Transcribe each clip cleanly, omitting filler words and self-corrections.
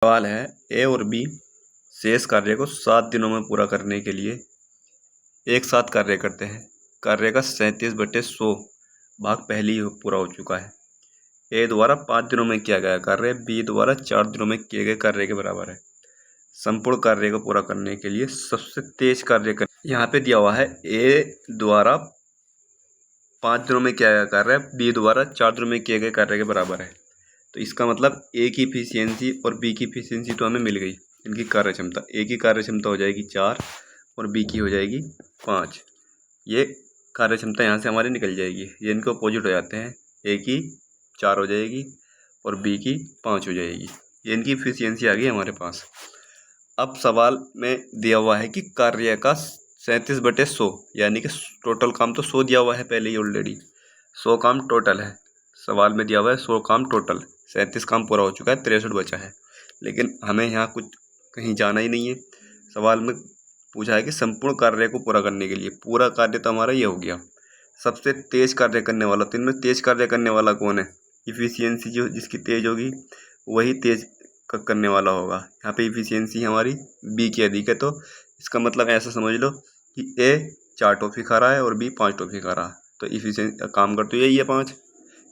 सवाल है, ए और बी शेष कार्य को 7 दिनों में पूरा करने के लिए एक साथ कार्य करते हैं। कार्य का 37/100 भाग पहले ही पूरा हो चुका है। ए द्वारा 5 दिनों में किया गया कार्य बी द्वारा 4 दिनों में किए गए कार्य के बराबर है। संपूर्ण कार्य को पूरा करने के लिए सबसे तेज कार्य कर यहाँ पे दिया हुआ है ए द्वारा 5 दिनों में किया गया कार्य बी द्वारा 4 दिनों में किए गए कार्य के बराबर है। तो इसका मतलब ए की इफिशियंसी और बी की इफिशियंसी तो हमें मिल गई। इनकी कार्य क्षमता, ए की कार्य क्षमता हो जाएगी 4 और बी की हो जाएगी 5। ये कार्य क्षमता यहाँ से हमारी निकल जाएगी, ये इनके अपोजिट हो जाते हैं। ए की 4 हो जाएगी और बी की 5 हो जाएगी। ये इनकी इफिशियंसी आ गई हमारे पास। अब सवाल में दिया हुआ है कि कार्य का 37/100 यानी कि टोटल काम तो 100 दिया हुआ है पहले ही ऑलरेडी। 100 काम टोटल है, सवाल में दिया हुआ है 100 काम टोटल। 37 काम पूरा हो चुका है, 63 बचा है। लेकिन हमें यहाँ कुछ कहीं जाना ही नहीं है। सवाल में पूछा है कि संपूर्ण कार्य को पूरा करने के लिए, पूरा कार्य तो हमारा ये हो गया। सबसे तेज कार्य करने वाला, तो इनमें तेज कार्य करने वाला कौन है? इफिशियंसी जो जिसकी तेज होगी वही तेज करने वाला होगा। यहाँ पे इफिशियंसी हमारी बी की अधिक है, तो इसका मतलब ऐसा समझ लो कि ए 4 टॉफ़ी खा रहा है और बी 5 टॉफ़ी खा रहा है। तो इफिशियंसी काम कर तो यही है 5,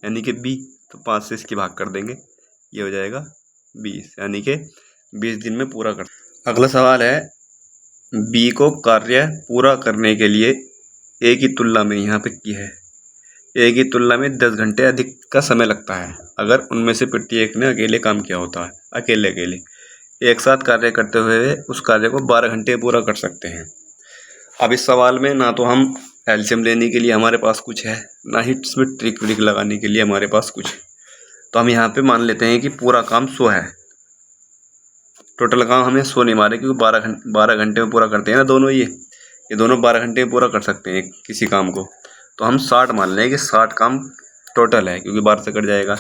यानी कि बी। तो 5 से इसकी भाग कर देंगे, ये हो जाएगा 20, यानी कि 20 दिन में पूरा कर। अगला सवाल है, बी को कार्य पूरा करने के लिए ए की तुलना में, यहाँ पे की है, ए की तुलना में 10 घंटे अधिक का समय लगता है अगर उनमें से प्रत्येक ने अकेले काम किया होता है। अकेले एक साथ कार्य करते हुए उस कार्य को 12 घंटे पूरा कर सकते हैं। अब इस सवाल में ना तो हम एलसीएम लेने के लिए हमारे पास कुछ है, ना ही इसमें ट्रिक व्रिक लगाने के लिए हमारे पास कुछ। तो हम यहाँ पे मान लेते हैं कि पूरा काम 100 है। टोटल काम हमें 100 नहीं मारे, क्योंकि 12 घंटे में पूरा करते हैं ना दोनों। ये दोनों 12 घंटे में पूरा कर सकते हैं किसी काम को। तो हम 60 मान लें कि 60 काम टोटल है, क्योंकि 12 से कट जाएगा।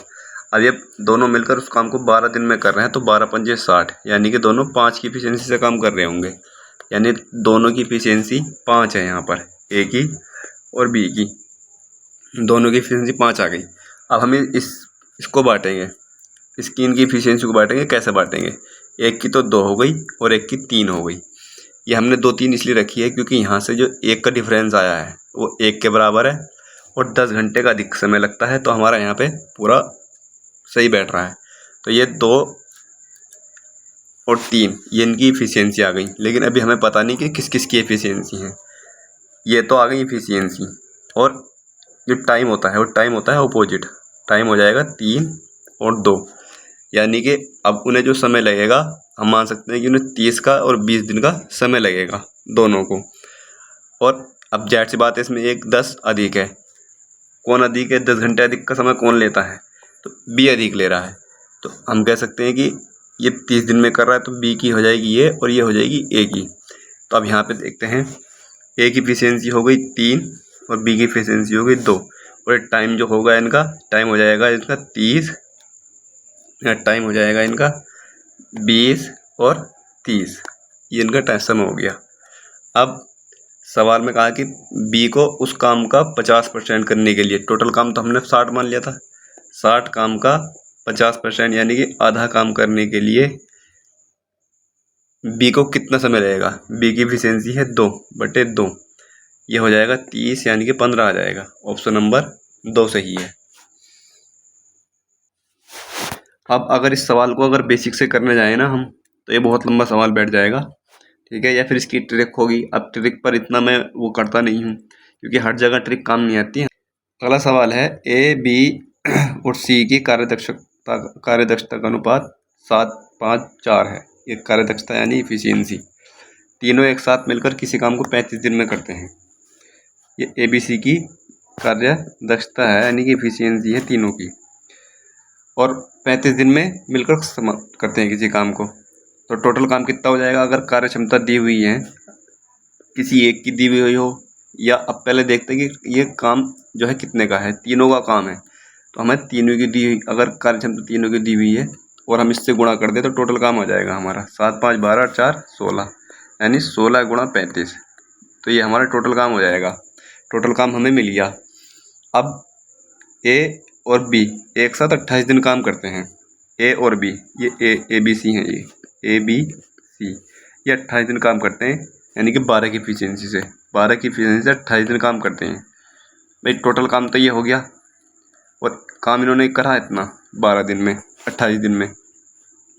अब ये दोनों मिलकर उस काम को 12 दिन में कर रहे हैं, तो 12 पंजे 60, यानी कि दोनों 5 की इफिशियंसी से काम कर रहे होंगे। यानी दोनों की इफिशियंसी 5 है यहाँ पर, ए की और बी की, दोनों की इफिशियंसी 5 आ गई। अब हम इसको बांटेंगे, इसकी इनकी इफिशियंसी को बांटेंगे। कैसे बांटेंगे? एक की तो 2 हो गई और एक की 3 हो गई। ये हमने 2 3 इसलिए रखी है क्योंकि यहाँ से जो 1 का डिफरेंस आया है वो 1 के बराबर है और 10 घंटे का अधिक समय लगता है, तो हमारा यहाँ पे पूरा सही बैठ रहा है। तो ये 2 और 3 ये इनकी इफिशियंसी आ गई। लेकिन अभी हमें पता नहीं कि किस किस की इफिशियंसी है। ये तो आ गई इफिशियंसी, और जो टाइम होता है वो टाइम होता है अपोजिट। टाइम हो जाएगा 3 और 2, यानी कि अब उन्हें जो समय लगेगा हम मान सकते हैं कि उन्हें 30 का और 20 दिन का समय लगेगा दोनों को। और अब जाहिर सी बात है, इसमें एक 10 अधिक है। कौन अधिक है? 10 घंटे अधिक का समय कौन लेता है? तो बी अधिक ले रहा है। तो हम कह सकते हैं कि ये 30 दिन में कर रहा है, तो बी की हो जाएगी ये और ये हो जाएगी ए की। तो अब यहाँ पे देखते हैं, ए की इफिशियंसी हो गई 3 और बी की इफिशियंसी हो गई 2, और टाइम जो होगा इनका, टाइम हो जाएगा इनका 30, टाइम हो जाएगा इनका 20 और 30, ये इनका टाइम समय हो गया। अब सवाल में कहा कि बी को उस काम का 50% करने के लिए, टोटल काम तो हमने 60 मान लिया था, 60 काम का 50% यानी कि आधा काम करने के लिए बी को कितना समय लगेगा? बी की इफिशियंसी है 2/2, ये हो जाएगा 30, यानी कि 15 आ जाएगा। ऑप्शन नंबर 2 सही है। अब अगर इस सवाल को अगर बेसिक से करने जाए ना हम, तो ये बहुत लंबा सवाल बैठ जाएगा, ठीक है, या फिर इसकी ट्रिक होगी। अब ट्रिक पर इतना मैं वो करता नहीं हूँ, क्योंकि हर जगह ट्रिक काम नहीं आती है। अगला सवाल है, ए बी और सी की कार्यदक्षता का अनुपात 7-5-4 है। ये कार्यदक्षता यानी इफिशियंसी। तीनों एक साथ मिलकर किसी काम को 35 दिन में करते हैं। ये ए बी सी की कार्य दक्षता है, यानी कि इफिशियंसी है तीनों की, और 35 दिन में मिलकर समाप्त करते हैं किसी काम को। तो टोटल काम कितना हो जाएगा? अगर कार्य क्षमता दी हुई है, किसी एक की दी हुई हो, या अब पहले देखते हैं कि ये काम जो है कितने का है, तीनों का काम है, तो हमें तीनों की दी हुई, अगर कार्य क्षमता तीनों की दी हुई है और हम इससे गुणा कर दें तो टोटल काम हो जाएगा हमारा 7 5 12 4 16, यानी 16 × 35। तो ये हमारा टोटल काम हो जाएगा। टोटल काम हमें मिल गया। अब ए और बी एक साथ 28 दिन काम करते हैं, ए और बी, ये ए बी सी हैं, ये ए बी सी, ये 28 दिन काम करते हैं, यानी कि 12 की इफिशियंसी से 28 दिन काम करते हैं। भाई टोटल काम तो ये हो गया, और काम इन्होंने करा इतना 12 दिन में, 28 दिन में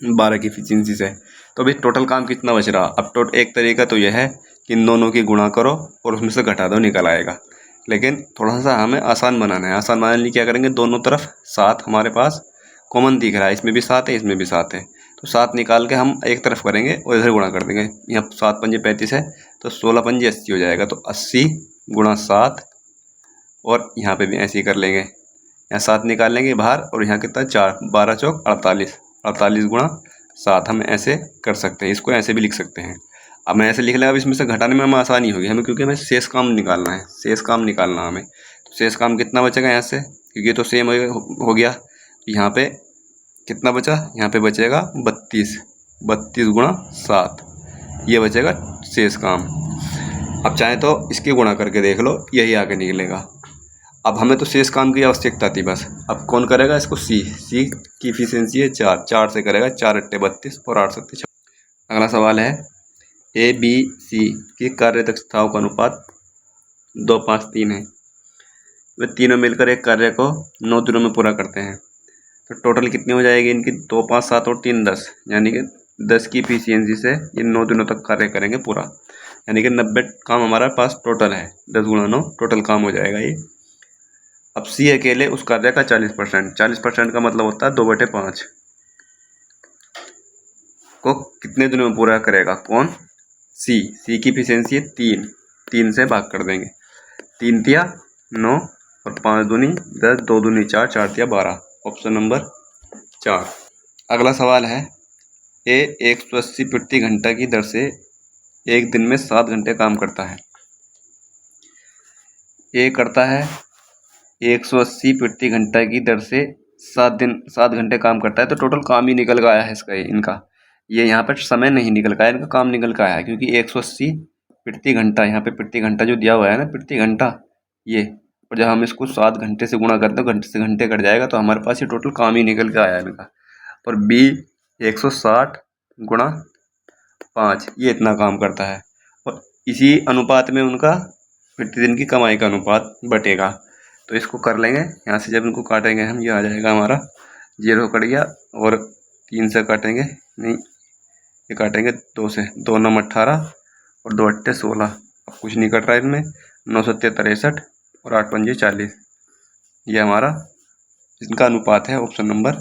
12 की इफिशियंसी से। तो भाई टोटल काम कितना बच रहा? अब एक तरीका तो यह है कि इन दोनों की गुणा करो और उसमें से घटा दो, निकल आएगा। लेकिन थोड़ा सा हमें आसान बनाना है। आसान बनाने के लिए क्या करेंगे, दोनों तरफ 7 हमारे पास कॉमन दिख रहा है, इसमें भी 7 है, इसमें भी 7 है, तो 7 निकाल के हम एक तरफ करेंगे और इधर गुणा कर देंगे। यहाँ 7 पंजे 35 है, तो 16 पंजे 80 हो जाएगा, तो 80 गुणा 7, और यहाँ पे भी ऐसे ही कर लेंगे। यहाँ 7 निकाल लेंगे बाहर, और यहाँ कितना 4, 12 चौक 48, 48 गुणा 7 हम ऐसे कर सकते हैं। इसको ऐसे भी लिख सकते हैं। अब मैं ऐसे लिख लें, अब इसमें से घटाने में हमें आसानी होगी हमें, क्योंकि हमें शेष काम निकालना है, शेष काम निकालना हमें। तो शेष काम कितना बचेगा यहाँ से, क्योंकि तो सेम हो गया। यहाँ पे कितना बचा, यहाँ पे बचेगा 32, 32 गुणा 7, ये बचेगा शेष काम। अब चाहे तो इसकी गुणा करके देख लो, यही आगे निकलेगा। अब हमें तो शेष काम की आवश्यकता थी बस। अब कौन करेगा इसको, सी की इफिशियंसी है 4, 4 से करेगा, 4 अट्टे 32 और 8 सत्ते 56। अगला सवाल है, ए बी सी की कार्य दक्षताओं का अनुपात 2 5 3 है। वे तीनों मिलकर एक कार्य को 9 दिनों में पूरा करते हैं। तो टोटल कितनी हो जाएगी इनकी, 2 5 7 और 3 10, यानी कि 10 की इफिशियंसी से ये 9 दिनों तक कार्य करेंगे पूरा, यानी कि 90 काम हमारा पास टोटल है। 10 गुणा 9 टोटल काम हो जाएगा ये। अब सी अकेले उस कार्य का 40%, 40% का मतलब होता है 2/5 को कितने दिनों में पूरा करेगा, कौन, सी की इफिशियंसी है 3, 3 से भाग कर देंगे, 3 तिया 9 और 5 दूनी 10, 2 दूनी 4, 4 तिया 12, ऑप्शन नंबर 4। अगला सवाल है, ए 180 प्रति घंटा की दर से एक दिन में 7 घंटे काम करता है। ए करता है 180 प्रति घंटा की दर से 7 घंटे काम करता है, तो टोटल काम ही निकल का आया है इसका, इनका ये यहाँ पर समय नहीं निकल का है, इनका काम निकल का आया है, क्योंकि 180 प्रति घंटा, यहाँ पे प्रति घंटा जो दिया हुआ है ना, प्रति घंटा ये, और जब हम इसको 7 घंटे से गुणा करते हैं, घंटे से घंटे कट जाएगा, तो हमारे पास ये टोटल काम ही निकल के आया है इनका। और बी 160 गुणा 5, ये इतना काम करता है, और इसी अनुपात में उनका प्रतिदिन की कमाई का अनुपात बटेगा। तो इसको कर लेंगे, यहाँ से जब इनको काटेंगे हम, ये आ जाएगा हमारा 0 कट गया, और 3 से काटेंगे नहीं, ये काटेंगे 2 से, 2 9 18 और 2 अट्टे 16, अब कुछ नहीं कट रहा है इनमें, 9 सत्ते 63 और 8 पंजे 40, ये हमारा इनका अनुपात है, ऑप्शन नंबर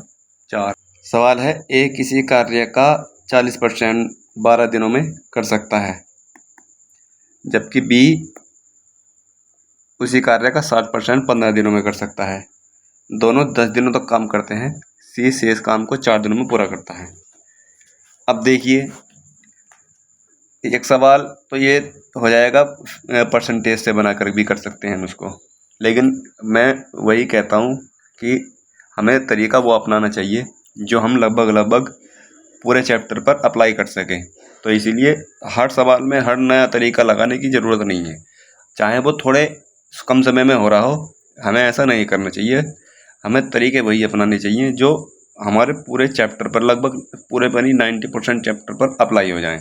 4। सवाल है, ए किसी कार्य का 40% 12 दिनों में कर सकता है, जबकि बी उसी कार्य का 60% 15 दिनों में कर सकता है। दोनों 10 दिनों तक काम करते हैं। सी शेष काम को 4 दिनों में पूरा करता है। अब देखिए, एक सवाल तो ये हो जाएगा परसेंटेज से बनाकर भी कर सकते हैं हम उसको, लेकिन मैं वही कहता हूँ कि हमें तरीका वो अपनाना चाहिए जो हम लगभग पूरे चैप्टर पर अप्लाई कर सकें। तो इसीलिए हर सवाल में हर नया तरीका लगाने की ज़रूरत नहीं है, चाहे वो थोड़े कम समय में हो रहा हो, हमें ऐसा नहीं करना चाहिए। हमें तरीके वही अपनाने चाहिए जो हमारे पूरे चैप्टर पर, लगभग पूरे पर ही 90% चैप्टर पर अप्लाई हो जाएं।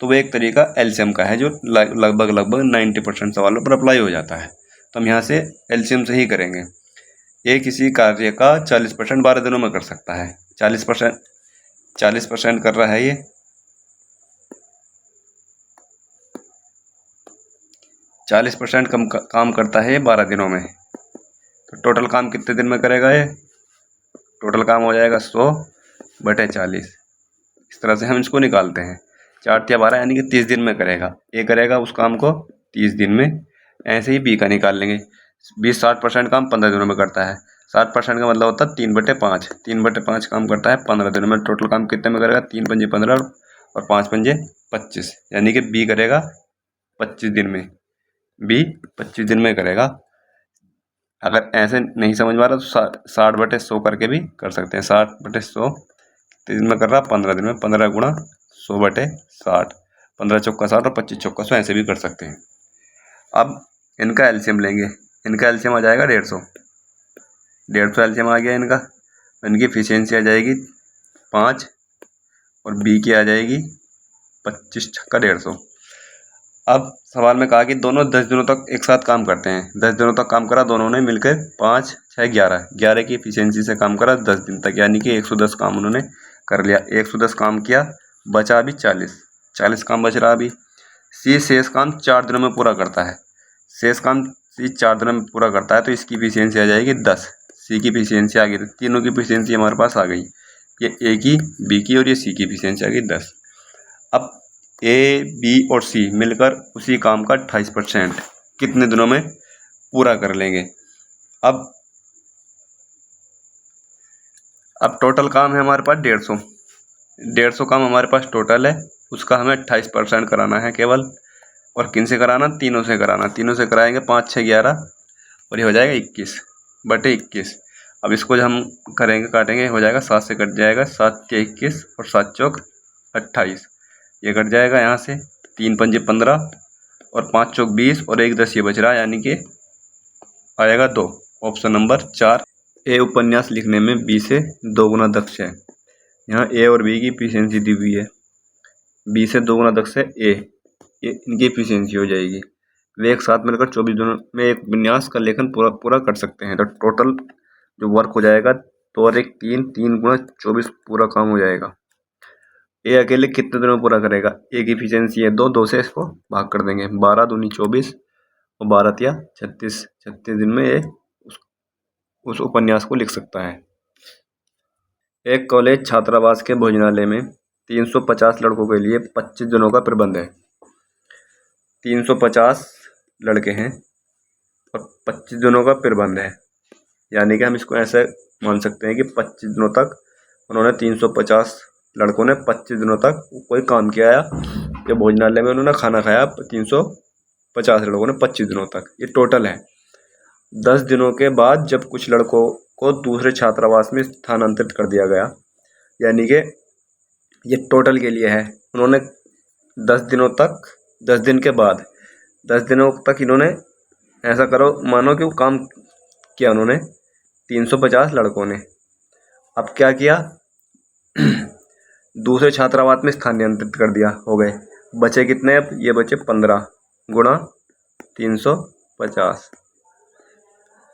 तो वो एक तरीका एलसीएम का है जो लगभग 90% सवालों पर अप्लाई हो जाता है। तो हम यहाँ से एलसीएम से ही करेंगे। ये किसी कार्य का 40% 12 दिनों में कर सकता है। 40% कर रहा है ये, 40% काम करता है ये 12 दिनों में। तो टोटल काम कितने दिन में करेगा ये, टोटल काम हो जाएगा 100/40। इस तरह से हम इसको निकालते हैं। 4 या 12 यानी कि 30 दिन में करेगा, ये करेगा उस काम को 30 दिन में। ऐसे ही बी का निकाल लेंगे। 60% काम 15 दिनों में करता है। 60% का मतलब होता है 3/5, 3/5 काम करता है 15 दिनों में। टोटल काम कितने में करेगा, 3 पंजे 15 और 5 पंजे 25, यानी कि बी करेगा 25 दिन में। बी 25 दिन में करेगा। अगर ऐसे नहीं समझ में आ रहा तो 60/100 करके भी कर सकते हैं। 60/100 कितने दिन में कर रहा, 15 दिन में। 15 गुणा 100/60, 15 चौका 60 और 25 चौका 100, ऐसे भी कर सकते हैं। अब इनका एलसीएम लेंगे। इनका एलसीएम आ जाएगा 150 एलसीएम आ गया इनका। इनकी एफिशिएंसी आ जाएगी 5 और बी की आ जाएगी 25 छक्का 150। अब सवाल में कहा कि दोनों 10 दिनों तक एक साथ काम करते हैं। 10 दिनों तक काम करा दोनों ने मिलकर 5, 6, 11 की एफिशिएंसी से काम करा 10 दिन तक, यानी कि 110 काम उन्होंने कर लिया। 110 काम किया, बचा अभी 40 काम बच रहा अभी। सी शेष काम 4 दिनों में पूरा करता है। शेष काम सी 4 दिनों में पूरा करता है तो इसकी एफिशिएंसी आ जाएगी 10। सी की एफिशिएंसी आ गई, तीनों की एफिशिएंसी हमारे पास आ गई, ये ए की, बी की और ये सी की एफिशिएंसी आ गई 10। अब ए, बी और सी मिलकर उसी काम का 28% कितने दिनों में पूरा कर लेंगे। अब टोटल काम है हमारे पास 150 काम हमारे पास टोटल है, उसका हमें 28% कराना है केवल। और किन से कराना? तीनों से कराना। तीनों से कराएंगे 5, 6, 11 और ये हो जाएगा 21/21। अब इसको जब हम करेंगे काटेंगे, हो जाएगा 7 से कट जाएगा, 7 के 21 और 7 चौक 28, ये कट जाएगा यहाँ से। 3 पंजे 15 और 5 चौक 20 और 1 10 ये बच रहा है, यानी कि आएगा 2, ऑप्शन नंबर 4। ए उपन्यास लिखने में बी से 2 गुना दक्ष है। यहाँ ए और बी की एफिशिएंसी दी हुई है, बी से 2 गुना दक्ष है ए, ये इनकी एफिशिएंसी हो जाएगी। वे एक साथ मिलकर 24 दिनों में एक उपन्यास का लेखन पूरा कर सकते हैं। तो टोटल जो वर्क हो जाएगा 2 और 1 3 गुना 24 पूरा काम हो जाएगा। ए अकेले कितने दिनों में पूरा करेगा? ए की एफिशिएंसी है 2 से इसको भाग कर देंगे, 12 दूनी 24 और 12 तिया 36 दिन में ये उस उपन्यास को लिख सकता है। एक कॉलेज छात्रावास के भोजनालय में 350 लड़कों के लिए 25 दिनों का प्रबंध है। 350 लड़के हैं और 25 दिनों का प्रबंध है, यानी कि हम इसको ऐसे मान सकते हैं कि 25 दिनों तक उन्होंने 350 लड़कों ने 25 दिनों तक कोई काम किया या भोजनालय में उन्होंने खाना खाया 350 लड़कों ने 25 दिनों तक, ये टोटल है। 10 दिनों के बाद जब कुछ लड़कों को दूसरे छात्रावास में स्थानांतरित कर दिया गया, यानी कि ये टोटल के लिए है। उन्होंने 10 दिनों तक, 10 दिन के बाद 10 दिनों तक इन्होंने ऐसा करो मानो कि वो काम किया उन्होंने 350 लड़कों ने। अब क्या किया? दूसरे छात्रावास में स्थानांतरित कर दिया, हो गए। बचे कितने? अब ये बचे 15 गुणा 350।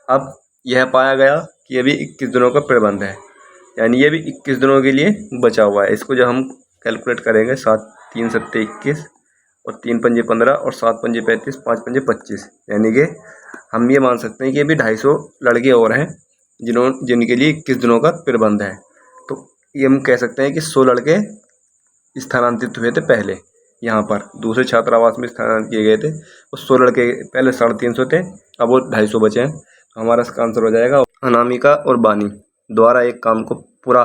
अब यह पाया गया कि ये भी 21 दिनों का प्रबंध है, यानी ये भी 21 दिनों के लिए बचा हुआ है। इसको जब हम कैलकुलेट करेंगे 7 3 7 21 और 3 पंजे 15 और 7 पंजे 35, 5 पंजे 25, यानी कि हम ये मान सकते हैं कि ये भी 250 लड़के और हैं जिनके लिए 21 दिनों का प्रबंध है। तो ये हम कह सकते हैं कि 100 लड़के स्थानांतरित हुए थे पहले, यहाँ पर दूसरे छात्रावास में स्थानांतरित किए गए थे। और 100 लड़के पहले 350 थे, अब वो 250 बचे हैं। तो हमारा इसका आंसर हो जाएगा अनामिका और बानी द्वारा एक काम को पूरा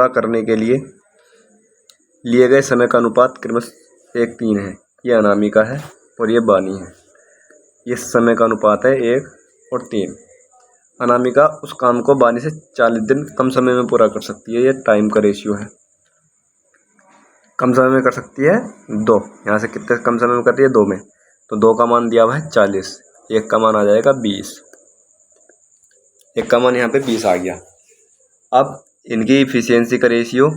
करने के लिए लिए गए समय का अनुपात क्रमशः 1:3 है। ये अनामिका है और ये बानी है। ये समय का अनुपात है 1 और 3। अनामिका उस काम को बानी से 40 दिन कम समय में पूरा कर सकती है, ये टाइम का रेशियो है। कम समय में कर सकती है 2, यहाँ से कितने कम समय में करती है? 2 में। तो 2 का मान दिया हुआ है 40, 1 का मान आ जाएगा 20, 1 का मान यहाँ पे 20 आ गया। अब इनकी एफिशिएंसी का रेशियो,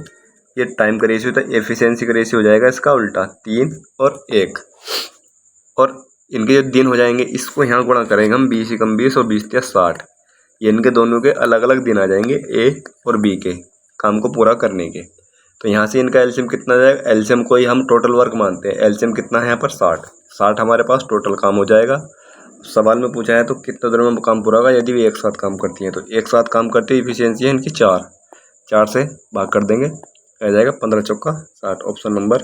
ये टाइम का रेशियो था, एफिशिएंसी का रेशियो हो जाएगा इसका उल्टा 3 और 1। और इनके जो दिन हो जाएंगे इसको यहाँ गुणा करेंगे हम, 20 × 20 और 20 × 60, ये इनके दोनों के अलग अलग दिन आ जाएंगे ए और बी के काम को पूरा करने के। तो यहाँ से इनका एलसीएम कितना आ जाएगा? एलसीएम को ही हम टोटल वर्क मानते हैं। एलसीएम कितना है यहाँ पर? 60 हमारे पास टोटल काम हो जाएगा। सवाल में पूछा है तो कितने दिनों में काम पूरा होगा यदि वे एक साथ काम करती हैं। तो एक साथ काम करती है, एफिशिएंसी है इनकी 4 से भाग कर देंगे, आ जाएगा 15 चौका 60, ऑप्शन नंबर